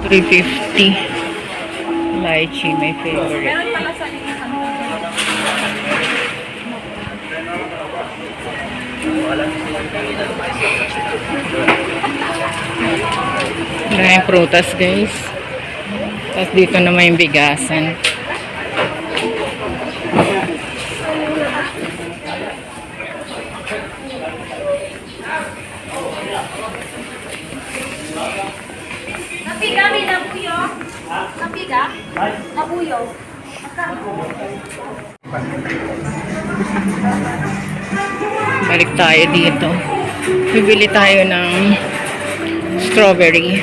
350. Lychee, my favorite. Maraming prutas, guys. Tapos dito naman yung bigasan. Napiga, may nabuyo. Napiga? Nabuyo. Balik tayo dito. Bibili tayo ng strawberry.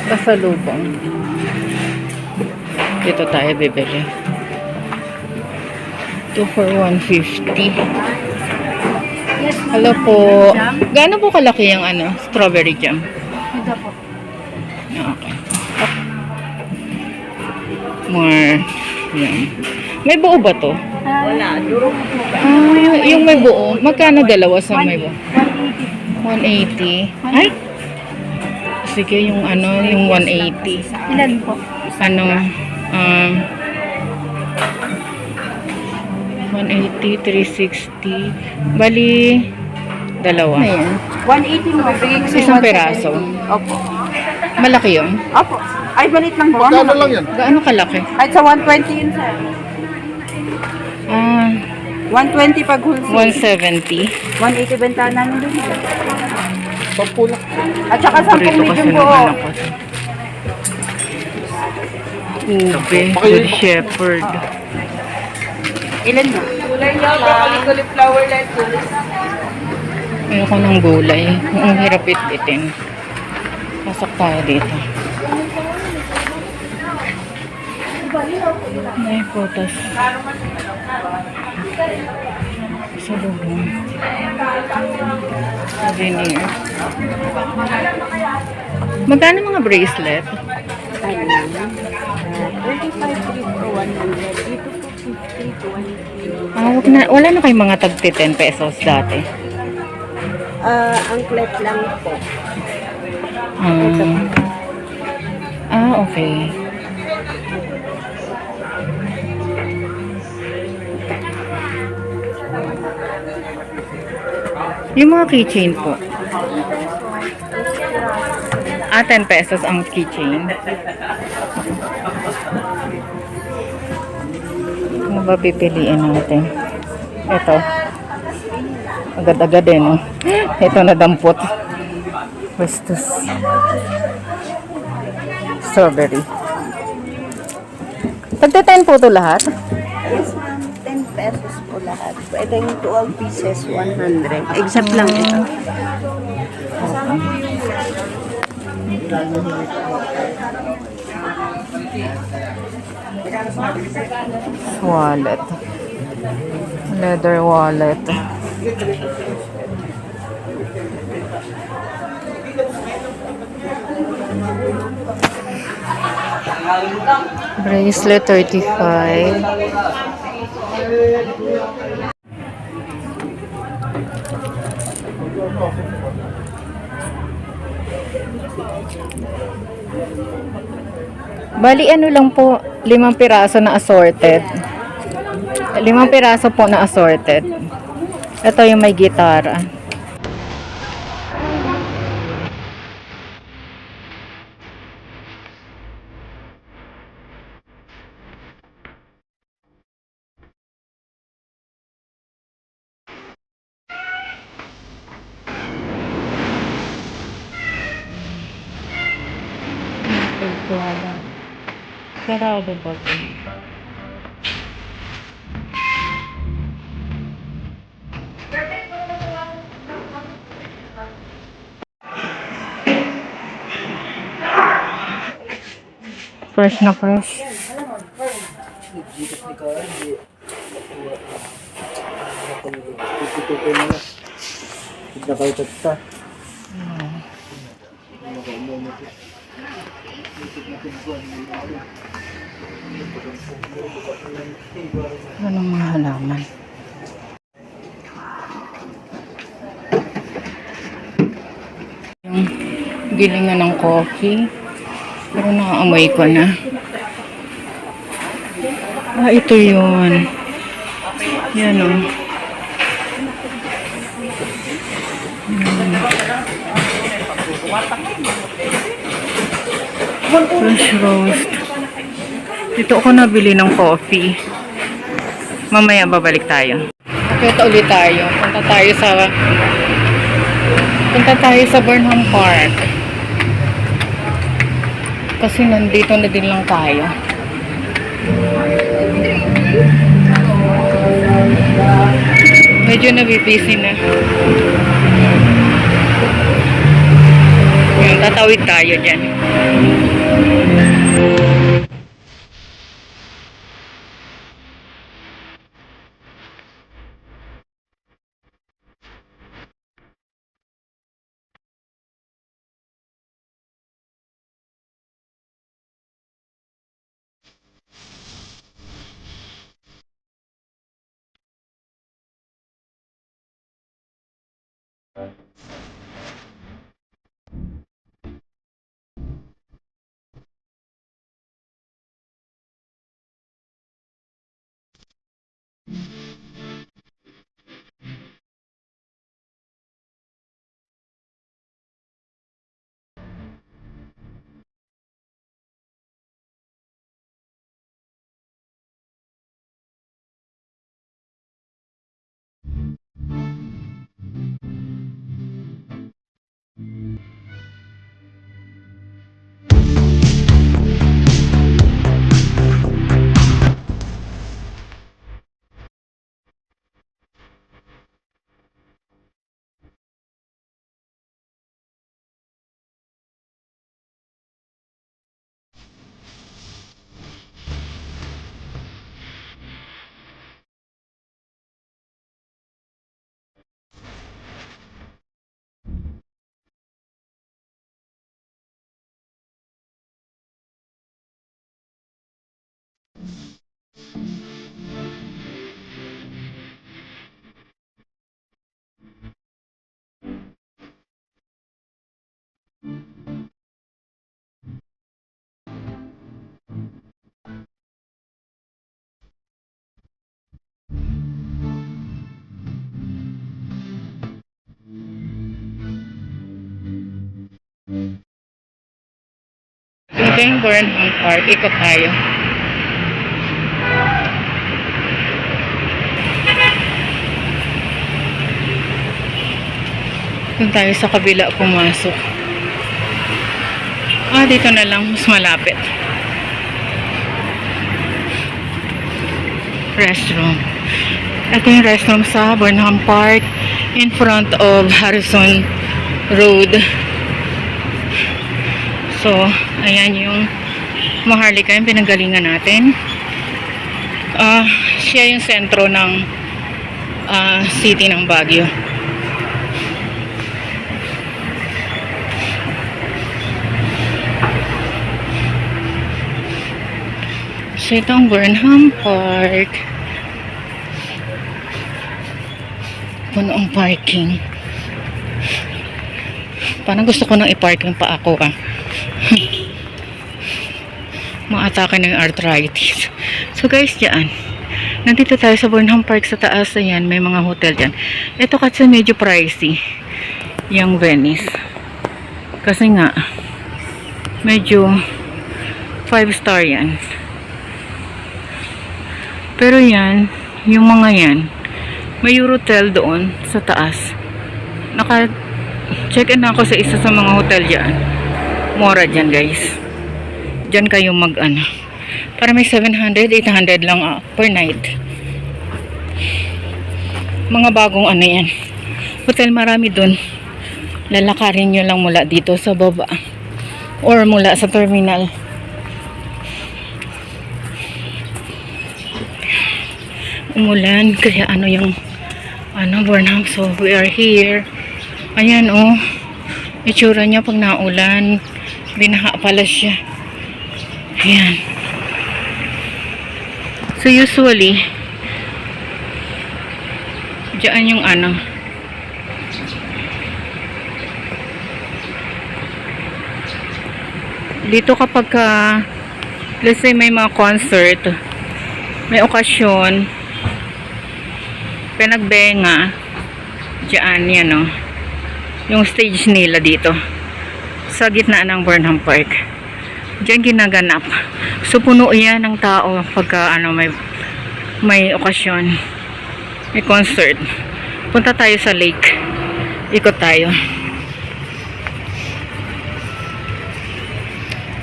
Pasalubong. Dito tayo bibili. 2 for 150. Hello po. Gaano po kalaki yung strawberry jam? Ito po. Okay. More. Yan. May buo ba to? Wala. Durog po. Yung may buo. Magkano dalawa sa may buo? 180. 180. Ay! Sige, yung yung 180. Ilan po? 180, 360. Bali, dalawa. Ayan. 180 mo. Bigay ko sa Isang peraso. Opo. Malaki yun? Opo. Ay, balit lang po. Magkano lang yan? Gaano kalaki? Ay, sa 120 yun, sir. 120 pag wholesale. 170. 180 bentahan namin doon. Pampulak. At saka 10 Parito kasi medium ng po. anak ko. Ube, good shepherd. Ilan na? Kulay niya, cauliflower lettuce. Ayoko ng gulay. Ang hirap it-itin. Pasok tayo dito. May photos. Sa lubong. Souvenir. Magkano mga bracelet? 25 for 100. Dito po 50 to 150. Wala na kayong mga tagti 10 pesos dati. Anklet lang po. Okay. Yung mga keychain po. 10 pesos ang keychain. Ano ba pipiliin natin? Ito. Agad-agad eh, no? Ito na dampot. Westus. Strawberry. Tagta 10 po ito lahat? Yes, ma'am. 10 pesos po lahat. Ito yung 12 pieces, 100. Exact lang ito. Kasama po yung Wallet. Leather wallet. Bracelet 35. Bali lang po, 5 piraso na assorted. 5 piraso po na assorted. Ito yung may gitara. Sarado ba ito? Fresh na fresh. Anong mga halaman? Yung Gilingan ng coffee. Pero nakaamoy ko na. Ah, ito yun. Yan o. Fresh roast. Dito ako nabili ng coffee. Mamaya babalik tayo. Nakita ulit tayo. Punta tayo sa Burnham Park. Kasi nandito na din lang tayo. Medyo nabibisi na. Yan, tatawid tayo dyan. Ito yung Burnham Park. Ikot tayo. Doon tayo sa kabila pumasok. Ah, dito na lang. Mas malapit. Restroom. Ito yung restroom sa Burnham Park in front of Harrison Road. So, ayan yung Maharlika, yung pinanggalingan natin. Siya yung sentro ng city ng Baguio. So, ito ang Burnham Park. Puno ang parking. Parang gusto ko nang i-parking pa ako Maatake ng arthritis. So guys, dyan. Nandito tayo sa Burnham Park sa taas. Ayan, may mga hotel dyan. Ito kasi medyo pricey. Yung Venice. Kasi nga, medyo 5-star yan. Pero yan, yung mga yan, may Eurotel doon sa taas. Naka-check-in ako sa isa sa mga hotel dyan. Mura dyan guys. Dyan kayo para may 700, 800 lang per night. Mga bagong yan. Hotel, marami dun. Lalakarin nyo lang mula dito sa baba. Or mula sa terminal. Umulan, kaya yung Burnham. So, we are here. Ayan, itsura niya pag naulan. Binaha pala siya. Ayan. So, usually, diyan yung Dito kapag let's say may mga concert, may okasyon, pinagbenga, diyan yan o. Yung stage nila dito. Sa gitna ng Burnham Park. Diyan ginaganap. So puno yan ng tao pagka may okasyon. May concert. Punta tayo sa lake. Ikot tayo.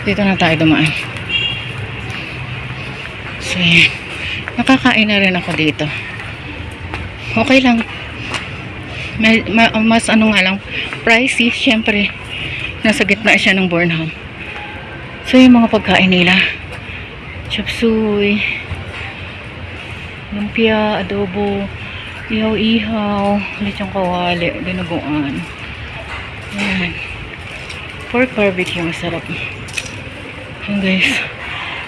Dito na tayo dumaan. So, yan. Nakakain na rin ako dito. Okay lang. Mas nga lang, pricey, syempre. Nasa gitna siya ng Burnham. So, yung mga pagkain nila. Chop suey. Lumpia, adobo, ihaw-ihaw, lechong kawali, dinuguan. Ayan. Pork barbecue, masarap. Ayan guys,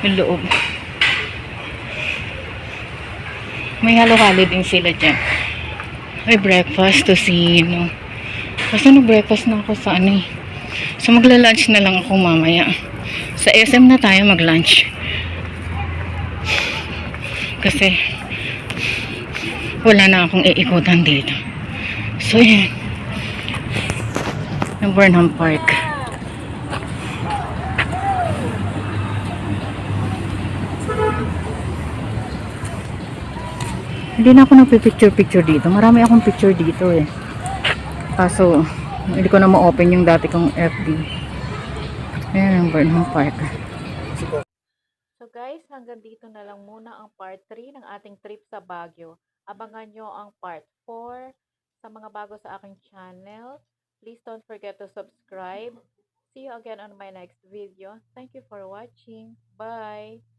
yung loob. May halo-halo din sila dyan. May breakfast to sino. Kasi breakfast na ako sa So magla-lunch na lang ako mamaya. Sa SM na tayo mag-lunch. Kasi wala na akong iikutan dito. So yan. Ng Burnham Park. Hindi na ako nagpipicture-picture dito. Marami akong picture dito eh. Kaso, hindi ko na ma-open yung dati kong FB. Ayan ang Burnham Park. So guys, hanggang dito na lang muna ang part 3 ng ating trip sa Baguio. Abangan nyo ang part 4 sa mga bago sa aking channel. Please don't forget to subscribe. See you again on my next video. Thank you for watching. Bye!